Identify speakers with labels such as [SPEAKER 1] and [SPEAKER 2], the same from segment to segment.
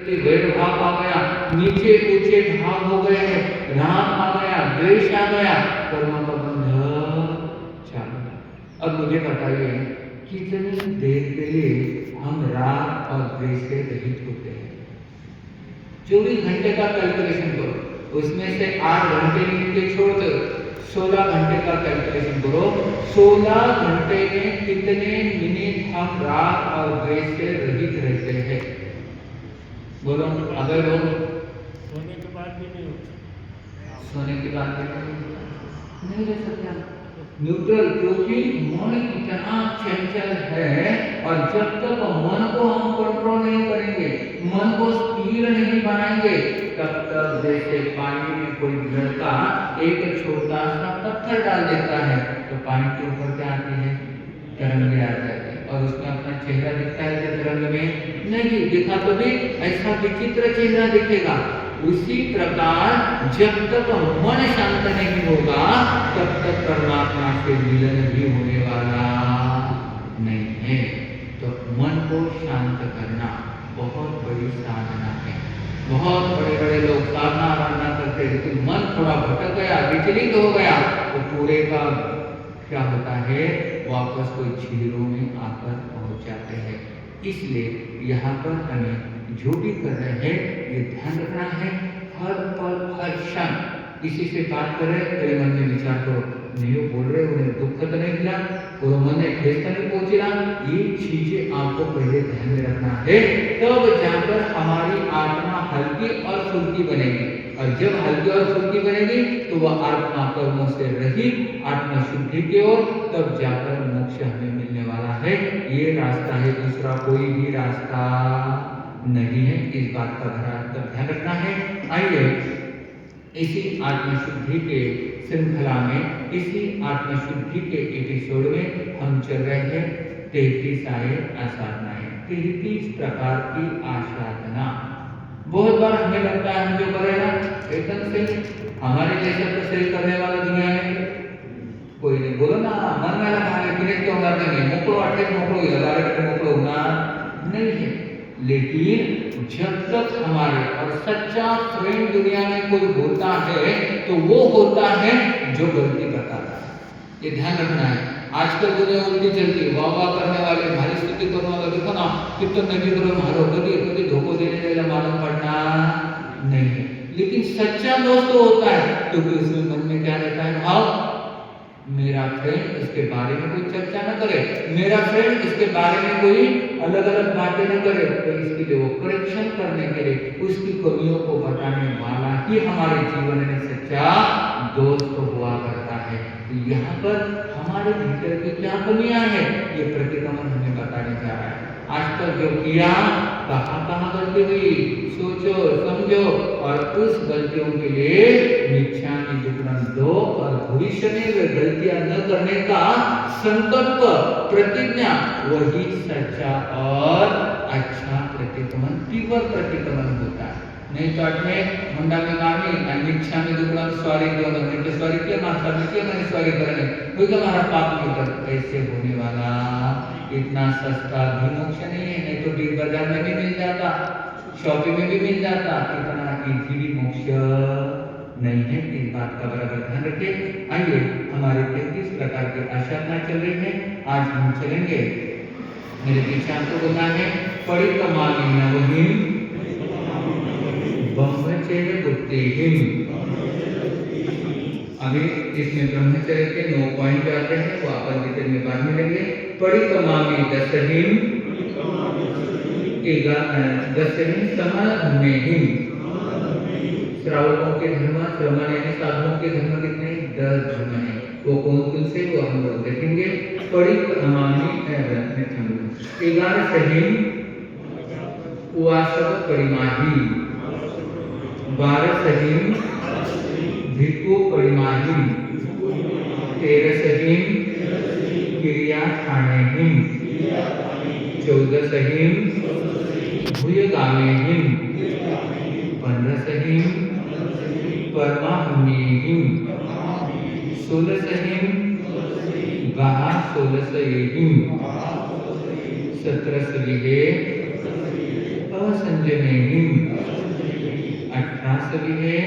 [SPEAKER 1] वैर भाव आ गया, नीचे ऊंचे भाव हो गए हैं, राम आ गया, द्वेष आ गया, कर्म का बंध चालू है। अब मुझे बताइए कितनी देर के लिए हम राग और द्वेष से रहित होते हैं? 24 घंटे का कैलकुलेशन करो, उसमें से 8 घंटे नींद के छोड़ दो, 16 घंटे का कैलकुलेशन करो, 16 घंटे में कितने मिनट हम राग और द्वेष से रहित रहते हैं? बोलो, अगर लोग
[SPEAKER 2] सोने के बाद भी नहीं होता,
[SPEAKER 1] सोने के बाद नहीं रह सकते न्यूट्रल, क्योंकि मन इतना चंचल है और जब तक मन को हम कंट्रोल नहीं करेंगे, मन को स्थिर नहीं बनाएंगे, तब तक जैसे पानी में कोई लड़का एक छोटा सा पत्थर डाल देता है तो पानी के ऊपर क्या आती है? तरंगे आ जाती है और उसमें अपना चेहरा दिखता है जब तरंग में नहीं दिखा तो भी ऐसा विचित्र चेहरा दिखेगा। उसी प्रकार जब तक मन शांत नहीं होगा तब तक परमात्मा से मिलन भी होने वाला नहीं है। तो मन को शांत करना बहुत बड़ी साधना है। बहुत बड़े बड़े लोग साधना आराधना करते हैं, लेकिन मन थोड़ा भटक गया, विचलित हो गया तो पूरे का क्या होता है? वापस कोई झीरों में आकर पहुंच जाते हैं। इसलिए यहाँ पर हमें जो भी कर रहे हैं ये ध्यान रखना है, हर पल हर क्षण किसी से बात कर रहे हैं तेरे मन में विचार करो, नहीं वो बोल रहे उन्हें दुख तो नहीं मिला, वो मन में ठेस तो नहीं पहुंचेगा। ये चीजें आपको पहले ध्यान में रखना है, तब जाकर हमारी आत्मा हल्की और फुल्की बनेगी। और जब हल्की और फुल्की बनेगी तो वह आत्मा कर्मों से रहित आत्मा शुद्धि की ओर तब जाकर मोक्ष हमें मिलने वाला है। ये रास्ता है, दूसरा कोई भी रास्ता नहीं है। इस बात का ध्यान रखना है। आइए इसी आत्मशुद्धि के श्रृंखला में, इसी आत्मशुद्धि के एपिसोड में हम चल रहे हैं 33 आसाधनाएं, 33 प्रकार की आसाधना। बहुत बार हमें लगता है हम जो कर रहे हैं एकदम से हमारे जैसे तो सही करने वाला दुनिया में कोई नहीं। बोलो ना, मन में लगा है कि क्यों करते नहीं, मोकड़ो अटके मोकड़ो लगारे के मोकड़ो ना नहीं है। लेकिन जब तक हमारे और सच्चा फ्रेंड दुनिया में कोई होता है तो वो होता है जो गलती बताता है। ये ध्यान रखना है। आजकल दुनिया उल्टी चलती है, वाह वाह करने वाले, भारी स्तुति करने वाले, देखो ना कितना नबी करो मारो, कभी कभी धोखो देने वाला मालूम पड़ना नहीं है। लेकिन सच्चा दोस्त तो होता है क्योंकि उसमें मन में क्या रहता है? भाव, मेरा फ्रेंड इसके बारे में कोई चर्चा न करे, मेरा फ्रेंड इसके बारे में कोई अलग अलग बातें न करे, तो इसके लिए वो करेक्शन करने के लिए उसकी कमियों को बताने वाला ही हमारे जीवन में सच्चा दोस्त हुआ करता है। तो यहाँ पर हमारे भीतर की क्या कमियां हैं ये प्रतिक्रमण हमें बताने जा रहा है। आजकल जो किया कहाँ गलती हुई, सोचो समझो और उस गलतियों के लिए मिच्छामि दुक्कडम दो और भविष्य में वे गलतियां न करने का संकल्प प्रतिज्ञा, वही सच्चा और अच्छा प्रतिक्रमण, तीव्र प्रतिक्रमण होता है। नहीं तो अटमें मुंडा में गामी मिच्छामि दुक्कडम स्वारी दोनों ने के स्वारी किया माता ने किया मैंने स्वारी करने कोई हमारा पाप नहीं कर, कैसे होने वाला? इतना सस्ता भी मोक्ष नहीं है। नहीं तो बिग बाजार में भी मिल जाता, शॉपिंग में भी मिल जाता, इतना इजी भी मोक्ष नहीं है। इस बात का बराबर ध्यान रखें। आइए हमारे 33 प्रकार की आसाधना चल रही है, आज हम चलेंगे। मेरे पीछे आपको बोलना है परिक्रमामि नवहिं ब्रह्मचर्य बुद्धिहिं। अभी इसमें ब्रह्मचर्य के 9 पॉइंट आते हैं, वो अपन डिटेल में बाद में लेंगे। परिक्रमामि दशहिं दशहिं समाधम्मेहिं। श्रावकों के धर्म, श्रवण यानी साधुओं के धर्म कितने? 10 धर्म है। वो कौन से वो हम लोग देखेंगे। परिक्रमामि 11 सहिं उवासव परिमाहि, 12 सहिं भिक्खु परिमाहि, 13 सहिं क्रिया ठाणेहिं, 14 सहिं भूयगामेहिं, 15 सहिं परमाहमेहिं, 16 सहिं गाहा 16 सहिं, 17 सहिं असंजनेहिं 18वीं है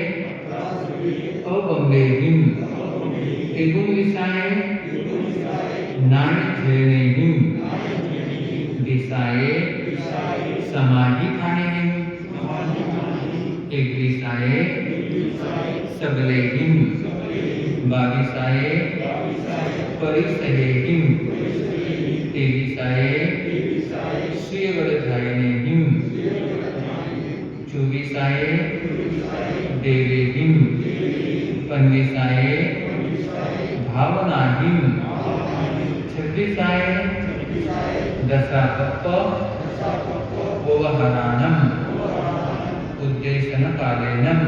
[SPEAKER 1] अबंबेहिं एगुण विषाये नायझेनेहिं दिशाये समाहितानेहिं एक विषाये सबलेहिं 22 परिसहेहिं 23 श्रियवरधारिणीहिं 24 देवेहिं 25 भावनाहिं 26 दशापप्प व्यवहाराणं उद्देशनकालेनं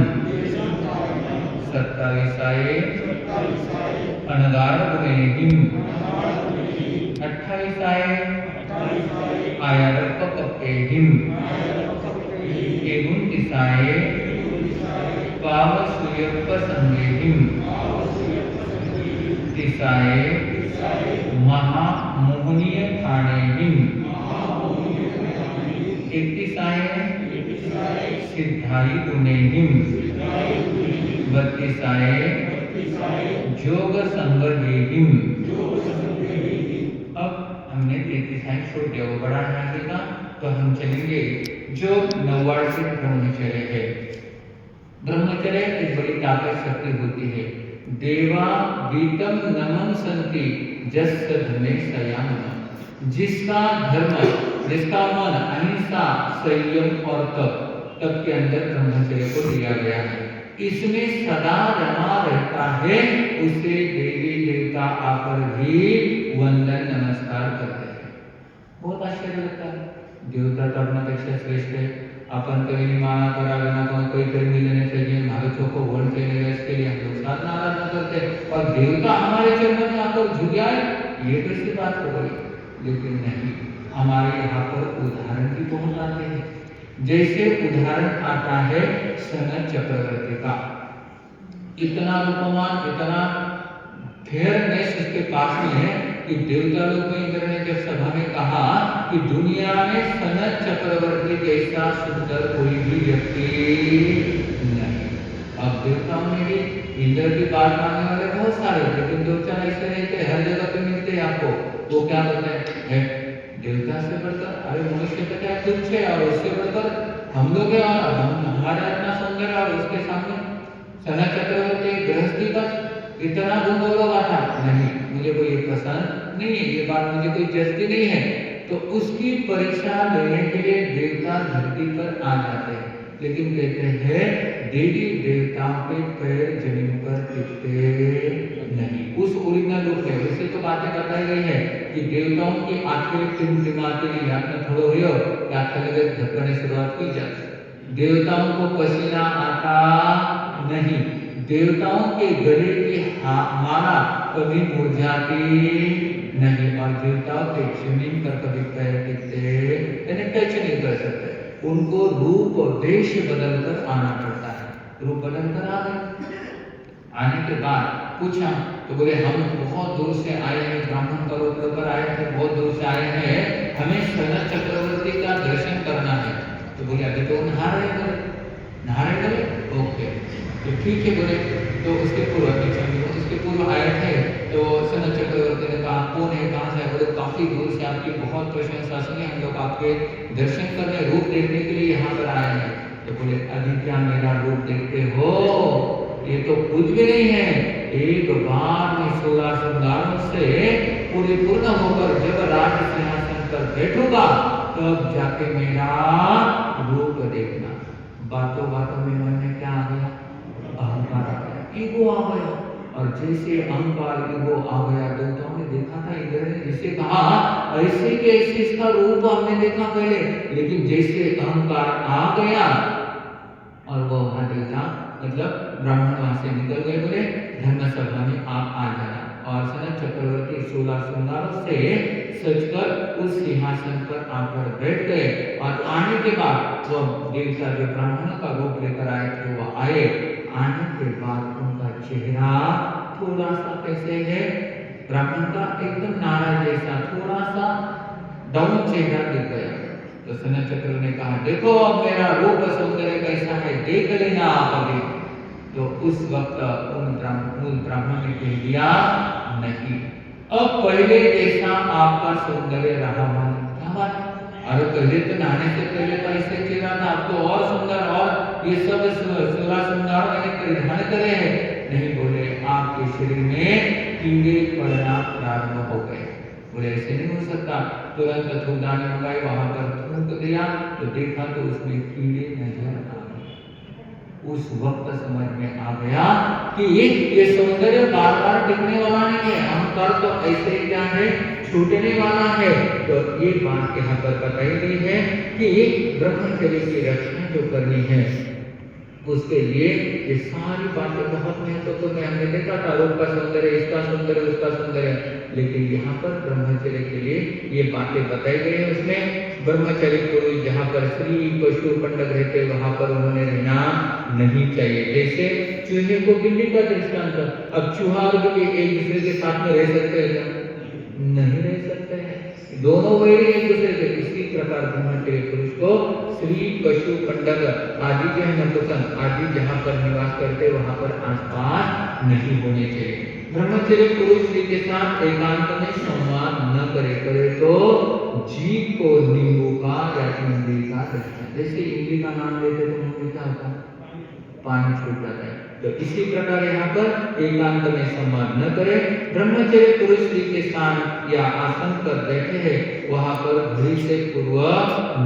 [SPEAKER 1] 27 अनगारगुणेहिं 28 आयारप्पकप्पेहिं 29 पावसूयप्पसंगेहिं 30 महामोहनीयठाणेहिं 31 सिद्धायिगुणेहिं 32 जोगसंगहेहिं। अब हमने 33 छोड़ दिया, वो बड़ा है आगे का, तो हम चलेंगे जो 49 ब्रह्मचर्य है। ब्रह्मचर्य एक बड़ी ताकत शक्ति होती है। देवा वीतम नमन संति जस्य धर्मे संयम, जिसका धर्म, जिसका मन अहिंसा, संयम और तप के अंदर ब्रह्मचर्य को दिया गया है, इसमें सदा रमा रहता है, उसे देवी देवता आकर भी वंदन नमस्कार करते हैं। बहुत आश्चर्य लगता है, देवता तो अपना पेक्षा श्रेष्ठ है, अपन कभी माना कराना तो कोई कर मिलने चाहिए, महाराजों को वन चाहिए, इसके लिए हम लोग साधना आराधना करते हैं, और देवता हमारे चरणों में आकर झुक जाए, ये कैसी बात हो गई। लेकिन नहीं, हमारे यहाँ पर उदाहरण भी बहुत आते हैं। जैसे उदाहरण आता है सनत चक्रवर्ती का, इतना रूपमान, इतना फेयरनेस उसके पास में है कि देवता लोग में इंद्र ने जब सभा में कहा कि दुनिया में सनत चक्रवर्ती जैसा सुंदर कोई भी व्यक्ति नहीं। अब देवताओं में भी इंद्र की बात मानने वाले बहुत सारे, लेकिन देवता ऐसे रहते हर जगह पे मिलते हैं आपको। वो क्या बोलते हैं, देवता से बढ़कर, अरे मनुष्य तो क्या तुच्छ है, और उससे बढ़कर हम लोग हैं, और हमारा इतना सुंदर है, और उसके सामने सनत चक्रवर्ती गृहस्थी का इतना गुंडोलोग आता नहीं, मुझे कोई पसंद नहीं है, ये बात मुझे कोई जचती नहीं है। तो उसकी परीक्षा लेने के लिए देवता धरती पर आ जाते हैं, लेकिन कहते हैं देवी देवताओं के पैर जमीन पर टिकते नहीं। उस ओरिजिनल रूप में वैसे तो बातें बताई गई है कि देवताओं की आंखें टिमटिमाती नहीं, आपने थोड़ा हुई हो कि आंखें लगे झपकने शुरुआत की जाती, देवताओं को पसीना आता नहीं, देवताओं के गले की माला कभी मुरझाती नहीं, और देवताओं के जमीन पर कभी पैर टिकते यानी टच नहीं कर सकते। उनको रूप और देश बदलकर आना पड़ता है। रूप बदलकर आ गए, आने के बाद पूछा तो बोले हम बहुत दूर से आए हैं, ब्राह्मण का रूप लेकर आए थे, बहुत दूर से आए हैं, हमें सनत चक्रवर्ती का दर्शन करना है। तो बोले अभी तो नहा रहे बोले ओके, तो ठीक है बोले। तो उसके पूर्व आए थे, तो सनत चक्रवर्ती ने कहा कौन है, कहाँ से? बोले काफी दूर से, आपकी बहुत प्रशंसा सुनी, हम लोग आपके दर्शन करने, रूप देखने के लिए यहाँ पर आए हैं। तो बोले अभी क्या मेरा रूप देखते हो, ये तो कुछ भी नहीं है, एक बार में 16 श्रृंगारों से पूर्ण होकर जब राज सिंहासन पर बैठूंगा तब जाके मेरा रूप देखना। बातों बातों में मन में क्या आ गया, अहंकार आ गया, ईगो आ गया, और जैसे अहंकार ईगो आ गया, देवताओं ने देखा था, इंद्र ने जिसे कहा ऐसे के ऐसे इसका रूप हमने देखा पहले, लेकिन जैसे अहंकार आ गया और वो वहां देवता मतलब ब्राह्मण वहां से निकल गए, बोले धर्म सभा में आप आ जाना। और सनत चक्रवर्ती 16 श्रृंगारों से सजकर उस सिंहासन पर आकर बैठ गए, और आने के बाद वो देवता जो ब्राह्मणों का रूप लेकर आए थे वो आए। आने के बाद उनका चेहरा थोड़ा सा कैसे है, ब्राह्मण का एकदम नाराज जैसा थोड़ा सा डाउन चेहरा दिख गया, तो शनचक्र ने कहा, देखो अब मेरा रूप सौंदर्य कैसा है, देख लेना आप अभी। तो उस वक्त उन ब्राह्मण ने कह दिया, नहीं, अब पहले जैसा आपका सौंदर्य रहा मन। क्या बात है? अरे पहले तो नहाने से पहले तो ऐसे चेहरा था, अब तो और सुंदर, और ये सब सोलह श्रृंगार मैंने परिधान करे हैं। नहीं, बोले आपके शरीर में कीड़े पड़ना प्रारंभ हो गए। बोले ऐसे नहीं हो सकता। तुरंत थूकदानी मंगाई, वहां पर थूक दिया तो देखा तो उसमें कीड़े नजर आ गए। उस वक्त समझ में आ गया कि ये सौंदर्य बार बार टिकने वाला नहीं है, हम कर तो ऐसे क्या है, छूटने वाला है। तो ये बात यहाँ पर बताई गई है कि ब्रह्मचर्य की रक्षा जो करनी है उसके लिए ये सारी बातें बहुत महत्वपूर्ण है। हमने देखा था रूप का सौंदर्य, इसका सौंदर्य, उसका सौंदर्य, लेकिन यहाँ पर ब्रह्मचर्य के लिए ये बातें बताई गई है। उसमें ब्रह्मचर्य पुरुष जहाँ पर स्त्री पशु पंडक रहते वहां पर उन्होंने रहना नहीं चाहिए। जैसे चूहे को बिल्ली का दृष्टांत, अब चूहा और बिल्ली एक दूसरे के साथ में रह सकते हैं क्या? नहीं रह सकते हैं, दोनों वैरी एक दूसरे के। इसी प्रकार ब्रह्मचर्य पुरुष को स्त्री पशु पंडक आदि जो है नपुंसक आदि जहाँ पर निवास करते वहां पर आसपास नहीं होने चाहिए। ब्रह्मचर्य पुरुष स्त्री के साथ एकांत में संवाद न करे तो जीव को नींबू का या इमली का दर्शन, जैसे इमली का नाम लेते तो मुंह में क्या होता है, पानी छूट जाता है। तो इसी प्रकार यहाँ पर एकांत में संवाद न करे। ब्रह्मचर्य पुरुष स्त्री के स्थान या आसन पर बैठे हैं वहां पर घड़ी से पूर्व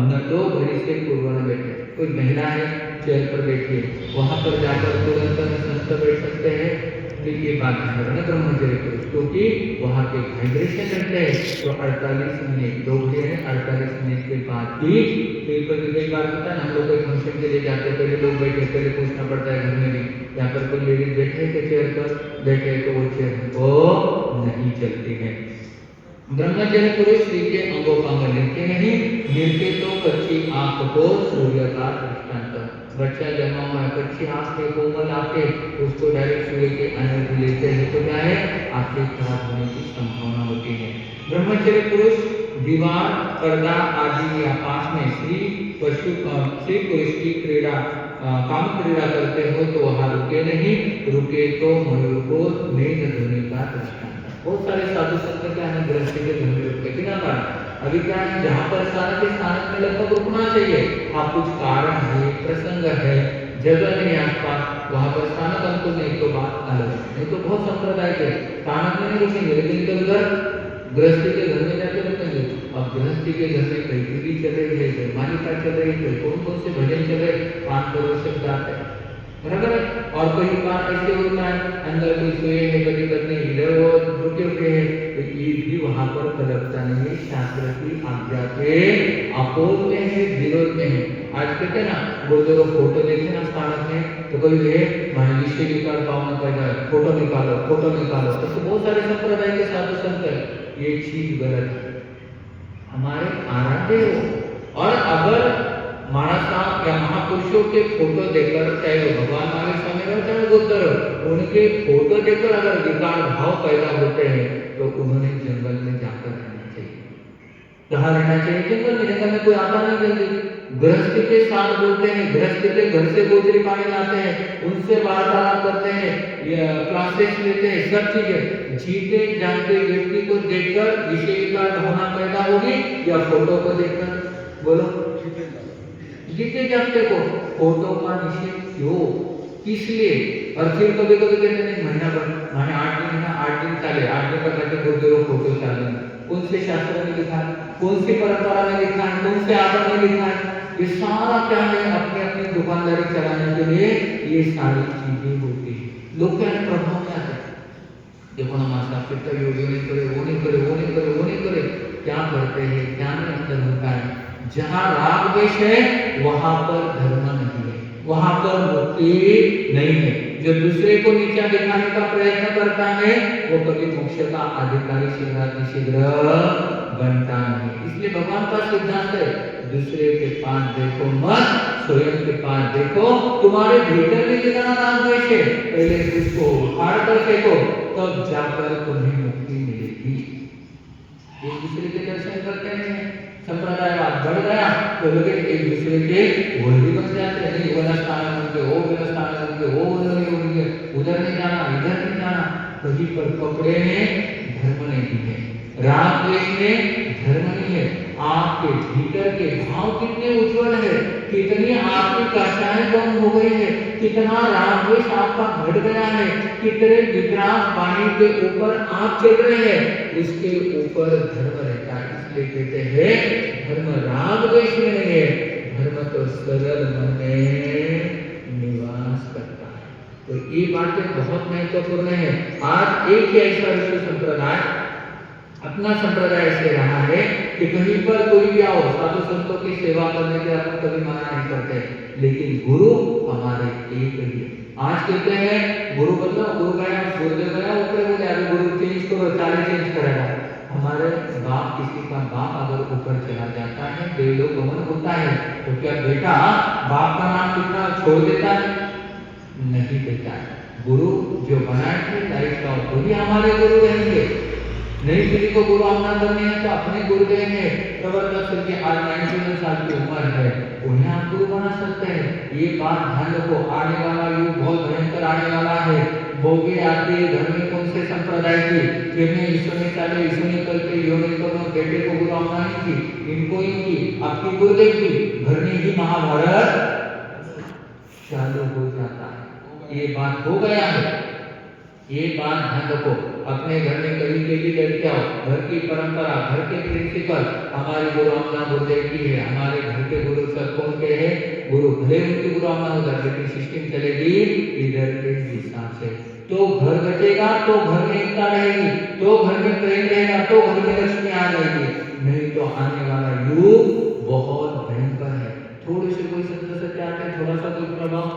[SPEAKER 1] न तो घड़ी से पूर्व न बैठे। कोई महिला है चेयर पर बैठी है, वहां पर जाकर तुरंत संत बैठ सकते हैं, तो ये बात है ब्रह्मचर्य पुरुष, क्योंकि वहां के वाइब्रेशन रहते हैं। तो 48 मिनट दो घंटे हैं, 48 मिनट के बाद ही कई बार होता है, हम लोग कोई फंक्शन के लिए जाते हैं, पहले लोग बैठे, पहले पूछना पड़ता है घर में भी, यहाँ पर कोई लेडीज बैठे हैं चेयर पर बैठे तो वो चेयर को नहीं चलती है। ब्रह्मचर्य पुरुष स्त्री के अंगों का अंग लेते नहीं, गिरते तो कच्ची आंख को सूर्य का दृष्टांत। बच्चा जमा हुआ है, कच्ची आंख के कोमल आंखें, उसको डायरेक्ट सूर्य के एनर्जी लेते हैं तो क्या है, आंखें खराब होने की संभावना होती है। ब्रह्मचर्य पुरुष दीवार पर्दा आदि के पास में स्त्री पुरुष की क्रीड़ा काम क्रीड़ा करते हो तो वहां रुके नहीं, रुके तो मयूर को मेघ ध्वनि का दृष्टांत। बहुत सारे साधु संत क्या है, गृहस्थी के घर में रुकते बिना कारण। अभी क्या है, जहाँ पर स्थानक के स्थानक में लगभग रुकना चाहिए। हाँ, कुछ कारण है, प्रसंग है, जगह नहीं आसपास, वहां पर स्थानक अनुकूल नहीं तो बात अलग है। नहीं तो बहुत संप्रदाय के स्थानक में नहीं रुकेंगे, लेकिन इधर उधर गृहस्थी के घर में जाके रुकेंगे। अब गृहस्थी के घर में कई टीवी चल रही है, जयमालिका चल रही है, कौन कौन से भजन चल रहे, 5 करोड़ शब्द आते हैं, बराबर है। और कई बार ऐसे होता है, अंदर कोई सोए है, कभी पत्नी इधर वो रुके हुए हैं, तो ये भी वहां पर फलकता नहीं है। शास्त्र की आज्ञा के अपोज में है, विरोध में है। आज कहते हैं ना, वो जो फोटो देखे ना स्थानक में, तो कोई है विषय विकार पावन कर जाए, फोटो निकालो, फोटो निकालो। तो बहुत सारे संप्रदाय के साधु संत है, ये चीज गलत है। हमारे आराध्य हो, और अगर महाराजा या महापुरुषों के फोटो देखकर, चाहे वो भगवान महावीर स्वामी हो चाहे बुद्ध हो, उनके फोटो देखकर अगर विकार भाव पैदा होते हैं तो उन्होंने जंगल में जाकर रहना चाहिए। कहाँ रहना चाहिए? जंगल में। जंगल में कोई आता नहीं जल्दी। गृहस्थी के साथ बोलते हैं, गृहस्थी के घर से गोचरी पानी लाते हैं, उनसे वार्तालाप करते हैं, क्लासेस लेते हैं, सब चीजें। जीते जानते व्यक्ति को देखकर विषय विकार होना पैदा होगी या फोटो को देखकर? बोलो, जीते जागते को फोटो का निषेध क्यों, किस लिए? और फिर कभी कभी कहते हैं महीना भर माने 8 दिन है, 8 दिन चले, 8 दिन का करके गुरुदेव फोटो चाले। कौन से शास्त्र में लिखा है, कौन सी परंपरा में लिखा है, कौन से आदम में लिखा है? ये सारा क्या है, अपनी अपनी दुकानदारी चलाने के लिए ये सारी चीजें होती है। लोग क्या है, प्रभाव में आते हैं, देखो ना माता पिता योगी नहीं करे, वो नहीं करे, वो नहीं करे, वो नहीं करे, क्या करते हैं, क्या नहीं अंदर होता है। जहाँ राग द्वेष है वहां पर धर्म नहीं है, वहां पर मुक्ति नहीं है। जो दूसरे को नीचा दिखाने का प्रयत्न करता है वो कभी मोक्ष का अधिकारी शीघ्र बनता नहीं। इसलिए भगवान का सिद्धांत है, दूसरे के पास देखो मत, स्वयं के पास देखो। तुम्हारे भीतर में कितना राग द्वेष है, पहले उसको उखाड़ कर फेंको, तब जाकर तुम्हें मुक्ति मिलेगी। एक दूसरे के दर्शन करते हैं, संप्रदायवाद बढ़ गया तो लोग एक दूसरे के वही बन जाते हैं, नहीं वाला स्थान उनके, वो वाला स्थान उनके, वो उधर नहीं जाना, इधर नहीं जाना। कहीं पर कपड़े में धर्म नहीं है, राग द्वेष में धर्म नहीं है। आपके भीतर के भाव कितने उज्जवल है, कितनी आपकी कक्षाएं कम हो गई है, कितना राग द्वेष आपका घट गया है, कितने वितराग वाणी के ऊपर आप चल रहे हैं, उसके ऊपर धर्म रहता है। इसलिए कहते हैं धर्म राग द्वेष में नहीं है, धर्म तो सरल मन में निवास करता है। तो ये बातें बहुत महत्वपूर्ण है। आज एक ही ऐसा विश्व संप्रदाय, अपना संप्रदाय ऐसे रहा है कि कहीं पर कोई भी आओ, साधु संतों की सेवा करने के आप कभी मना नहीं करते, लेकिन गुरु हमारे एक ही है। आज कहते हैं गुरु बदलो, गुरु गया, गुरुदेव गया, ऊपर बोले अभी गुरु चेंज करो, चाले चेंज करेगा। हमारे बाप, किसी का बाप अगर ऊपर चला जाता है, देवलोकगमन होता है, तो क्या बेटा बाप का नाम कितना छोड़ देता है? नहीं देता है। गुरु जो बनाए थे लाइफ का, वही हमारे गुरु रहेंगे। नई पीढ़ी को गुरु अपना करने हैं तो अपने गुरुदेव हैं, जबरदस्त की आज 99 साल की उम्र है, उन्हें आप गुरु बना सकते हैं। ये बात ध्यान रखो, आने वाला युग बहुत भयंकर आने वाला है। बोगे आते घर में कौन से संप्रदाय की, जिन्हें ईश्वर ने चाले, ईश्वर ने करके यो ने करो, बेटे को गुरु अपना नहीं की, इनको इनकी, आपकी गुरुदेव की, घर में ही महाभारत चालू हो जाता है। ये बात हो गया है, ये बात ध्यान रखो। अपने घर में कभी के भी लड़के आओ, घर की परंपरा, घर के प्रिंसिपल हमारे गुरु अपना गुरुदेव की है। हमारे घर के गुरु सब कौन के हैं? गुरु। भले उनकी गुरु अपना उधर, लेकिन सिस्टम चलेगी इधर के हिसाब से। तो घर बचेगा, तो घर में एकता रहेगी, तो घर में प्रेम रहेगा, तो घर में लक्ष्मी आ जाएगी। नहीं तो आने वाला युग बहुत भयंकर है। थोड़े से कोई सत्य से आते हैं, थोड़ा सा कोई प्रभाव,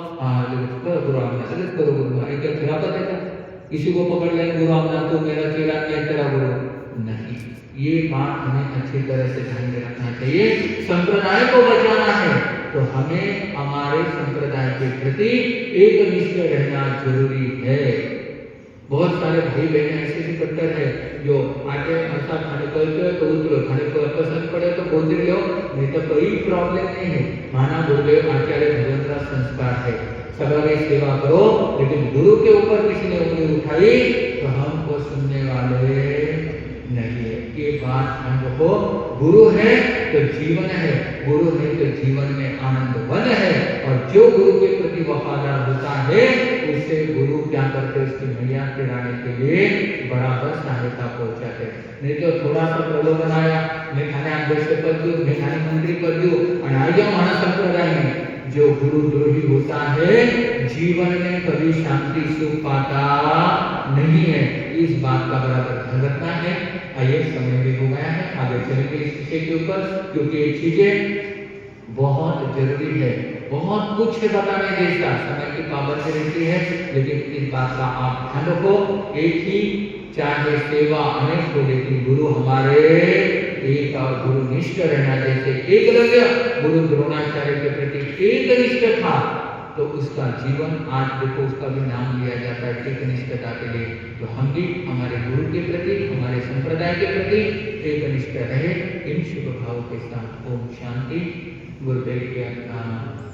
[SPEAKER 1] गुरु अपना करो, गुरु क्या खिलाफत है क्या? किसी को पकड़ लेंगे गुरु अपना, तो मेरा चेला, मैं तेरा गुरु नहीं। ये बात हमें अच्छी तरह से ध्यान में रखना चाहिए। संप्रदाय को बचाना है तो हमें हमारे संप्रदाय के प्रति एक निष्ठ रहना जरूरी है। बहुत सारे भाई बहन ऐसे भी कट्टर है जो आटे ऐसा खाने को तो उतरो, खाने को पसंद पड़े तो बोल लो, नहीं तो कोई प्रॉब्लम नहीं है। माना गुरुदेव आचार्य भगवंतरा संस्कार है, सबकी सेवा करो, लेकिन गुरु के ऊपर किसी ने उंगली उठाई तो हमको सुनने वाले नहीं है। ये बात हम रखो, गुरु है तो जीवन है, गुरु है तो जीवन में आनंद वन है। और जो गुरु के प्रति वफादार होता है उससे गुरु क्या करते, उसकी मैया गिराने के लिए बराबर सहायता पहुंचाते। नहीं तो थोड़ा सा प्रलोभन आया, मैं खाने अध्यक्ष पद दूं, मैं खाने मंत्री पद दूं, और आ जाओ हमारा संप्रदाय में। जो गुरु द्रोही होता है जीवन में कभी शांति सुख पाता नहीं है। इस बात का बराबर ध्यान रखना है। आइए, समय भी हो गया है, आगे चलेंगे इस विषय के ऊपर, क्योंकि ये चीजें बहुत जरूरी है। बहुत कुछ है बताने जैसा, समय की पाबंदी रहती है, लेकिन इस बात का आप ध्यान रखो। एक ही चाहे सेवा अनेक हो, लेकिन गुरु हमारे एक और गुरु निष्ठ रहना। जैसे एकलव्य गुरु द्रोणाचार्य के प्रति एक निष्ठ था, तो उसका जीवन आज देखो, उसका भी नाम लिया जाता है एक निष्ठता के लिए। तो हम भी हमारे गुरु के प्रति, हमारे संप्रदाय के प्रति एक निष्ठ रहे। इन शुभ भावों के साथ ओम शांति। गुरुदेव की आनंद